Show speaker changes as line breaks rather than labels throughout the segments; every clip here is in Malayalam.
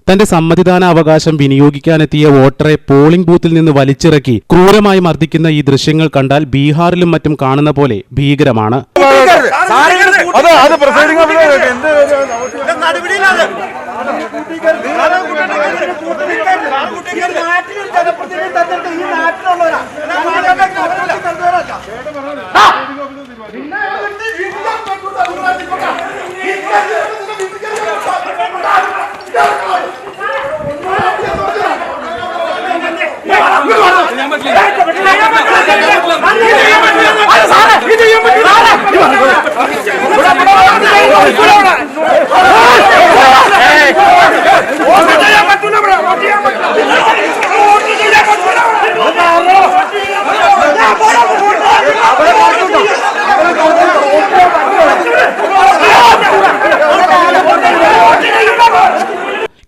തന്റെ സമ്മതിദാന അവകാശം വിനിയോഗിക്കാനെത്തിയ വോട്ടറെ പോളിംഗ് ബൂത്തിൽ നിന്ന് വലിച്ചിറക്കി ക്രൂരമായി മർദ്ദിക്കുന്ന ഈ ദൃശ്യങ്ങൾ കണ്ടാൽ ബീഹാറിലും മറ്റും കാണുന്ന പോലെ ഭീകരമാണ്.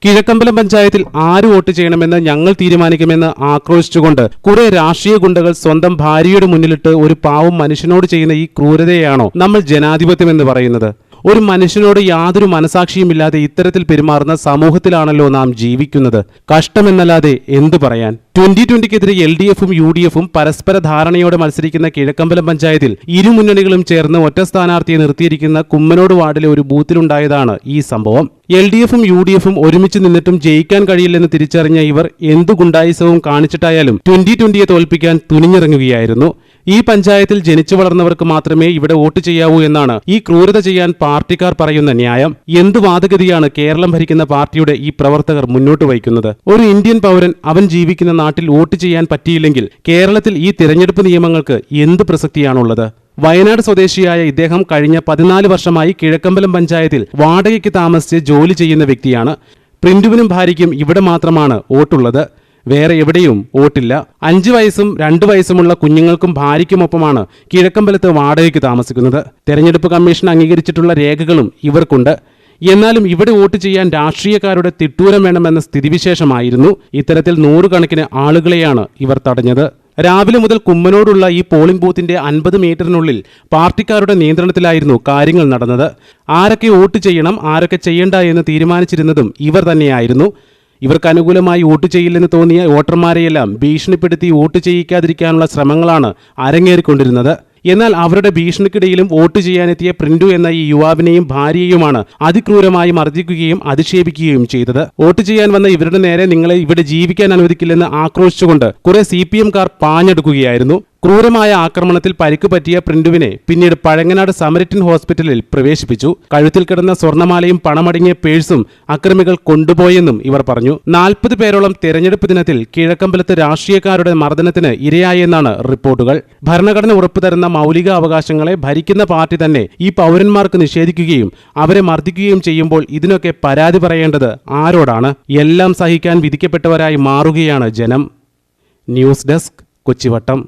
കിഴക്കമ്പലം പഞ്ചായത്തിൽ ആര് വോട്ട് ചെയ്യണമെന്ന് ഞങ്ങൾ തീരുമാനിക്കുമെന്ന് ആക്രോശിച്ചുകൊണ്ട് കുറെ രാഷ്ട്രീയ ഗുണ്ടകൾ സ്വന്തം ഭാര്യയുടെ മുന്നിലിട്ട് ഒരു പാവം മനുഷ്യനോട് ചെയ്യുന്ന ഈ ക്രൂരതയാണോ നമ്മൾ ജനാധിപത്യമെന്ന് പറയുന്നത്? ഒരു മനുഷ്യനോട് യാതൊരു മനസാക്ഷിയുമില്ലാതെ ഇത്തരത്തിൽ പെരുമാറുന്ന സമൂഹത്തിലാണല്ലോ നാം ജീവിക്കുന്നത്. കഷ്ടമെന്നല്ലാതെ എന്തു പറയാൻ? 2020-ക്കെതിരെ LDFും UDFും പരസ്പര ധാരണയോടെ മത്സരിക്കുന്ന കിഴക്കമ്പലം പഞ്ചായത്തിൽ ഇരുമുന്നണികളും ചേർന്ന് ഒറ്റ സ്ഥാനാർത്ഥിയെ നിർത്തിയിരിക്കുന്ന കുമ്മനോട് വാർഡിലെ ഒരു ബൂത്തിലുണ്ടായതാണ് ഈ സംഭവം. LDFും UDFും ഒരുമിച്ച് നിന്നിട്ടും ജയിക്കാൻ കഴിയില്ലെന്ന് തിരിച്ചറിഞ്ഞ ഇവർ എന്തു ഗുണ്ടായിസവും കാണിച്ചിട്ടായാലും 2020-യെ തോൽപ്പിക്കാൻ തുനിഞ്ഞിറങ്ങുകയായിരുന്നു. ഈ പഞ്ചായത്തിൽ ജനിച്ചു വളർന്നവർക്ക് മാത്രമേ ഇവിടെ വോട്ട് ചെയ്യാവൂ എന്നാണ് ഈ ക്രൂരത ചെയ്യാൻ പാർട്ടിക്കാർ പറയുന്ന ന്യായം. എന്ത് വാദഗതിയാണ് കേരളം ഭരിക്കുന്ന പാർട്ടിയുടെ ഈ പ്രവർത്തകർ മുന്നോട്ട് വയ്ക്കുന്നത്? ഒരു ഇന്ത്യൻ പൗരൻ അവൻ ജീവിക്കുന്ന നാട്ടിൽ വോട്ട് ചെയ്യാൻ പറ്റിയില്ലെങ്കിൽ കേരളത്തിൽ ഈ തിരഞ്ഞെടുപ്പ് നിയമങ്ങൾക്ക് എന്ത് പ്രസക്തിയാണുള്ളത്? വയനാട് സ്വദേശിയായ ഇദ്ദേഹം കഴിഞ്ഞ 14 വർഷമായി കിഴക്കമ്പലം പഞ്ചായത്തിൽ വാടകയ്ക്ക് താമസിച്ച് ജോലി ചെയ്യുന്ന വ്യക്തിയാണ്. പ്രിന്റുവിനും ഭാര്യയ്ക്കും ഇവിടെ മാത്രമാണ് വോട്ടുള്ളത്. വേറെ എവിടെയും വോട്ടില്ല. 5 വയസ്സും 2 വയസ്സുമുള്ള കുഞ്ഞുങ്ങൾക്കും ഭാര്യയ്ക്കുമൊപ്പമാണ് കിഴക്കമ്പലത്ത് വാടകയ്ക്ക് താമസിക്കുന്നത്. തെരഞ്ഞെടുപ്പ് കമ്മീഷൻ അംഗീകരിച്ചിട്ടുള്ള രേഖകളും ഇവർക്കുണ്ട്. എന്നാലും ഇവിടെ വോട്ട് ചെയ്യാൻ രാഷ്ട്രീയക്കാരുടെ തിട്ടൂരം വേണമെന്ന സ്ഥിതിവിശേഷമായിരുന്നു. ഇത്തരത്തിൽ 100 കണക്കിന് ആളുകളെയാണ് ഇവർ തടഞ്ഞത്. രാവിലെ മുതൽ കുമ്മനോടുള്ള ഈ പോളിംഗ് ബൂത്തിന്റെ 50 മീറ്ററിനുള്ളിൽ പാർട്ടിക്കാരുടെ നിയന്ത്രണത്തിലായിരുന്നു കാര്യങ്ങൾ നടന്നത്. ആരൊക്കെ വോട്ട് ചെയ്യണം, ആരൊക്കെ ചെയ്യണ്ട എന്ന് തീരുമാനിച്ചിരുന്നതും ഇവർ തന്നെയായിരുന്നു. ഇവർക്ക് അനുകൂലമായി വോട്ട് ചെയ്യില്ലെന്ന് തോന്നിയ വോട്ടർമാരെയെല്ലാം ഭീഷണിപ്പെടുത്തി വോട്ട് ചെയ്യിക്കാതിരിക്കാനുള്ള ശ്രമങ്ങളാണ് അരങ്ങേറിക്കൊണ്ടിരുന്നത്. എന്നാൽ അവരുടെ ഭീഷണിക്കിടയിലും വോട്ട് ചെയ്യാനെത്തിയ പ്രിന്റു എന്ന ഈ യുവാവിനെയും ഭാര്യയെയുമാണ് അതിക്രൂരമായി മർദ്ദിക്കുകയും അധിക്ഷേപിക്കുകയും ചെയ്തത്. വോട്ട് ചെയ്യാൻ വന്ന ഇവരുടെ നേരെ നിങ്ങളെ ഇവിടെ ജീവിക്കാൻ അനുവദിക്കില്ലെന്ന് ആക്രോശിച്ചുകൊണ്ട് കുറെ CPM-കാർ പാഞ്ഞെടുക്കുകയായിരുന്നു. ക്രൂരമായ ആക്രമണത്തിൽ പരിക്ക് പറ്റിയ പ്രിന്റുവിനെ പിന്നീട് പഴങ്ങനാട് സമരിറ്റൻ ഹോസ്പിറ്റലിൽ പ്രവേശിപ്പിച്ചു. കഴുത്തിൽ കിടന്ന സ്വർണ്ണമാലയും പണമടങ്ങിയ പേഴ്സും അക്രമികൾ കൊണ്ടുപോയെന്നും ഇവർ പറഞ്ഞു. 40 പേരോളം തെരഞ്ഞെടുപ്പ് ദിനത്തിൽ കിഴക്കമ്പലത്ത് രാഷ്ട്രീയക്കാരുടെ മർദ്ദനത്തിന് ഇരയായെന്നാണ് റിപ്പോർട്ടുകൾ. ഭരണഘടന ഉറപ്പുതരുന്ന മൗലിക അവകാശങ്ങളെ ഭരിക്കുന്ന പാർട്ടി തന്നെ ഈ പൗരന്മാർക്ക് നിഷേധിക്കുകയും അവരെ മർദ്ദിക്കുകയും ചെയ്യുമ്പോൾ ഇതിനൊക്കെ പരാതി പറയേണ്ടത് ആരോടാണ്? എല്ലാം സഹിക്കാൻ വിധിക്കപ്പെട്ടവരായി മാറുകയാണ് ജനം. News desk, കൊച്ചിവട്ടം.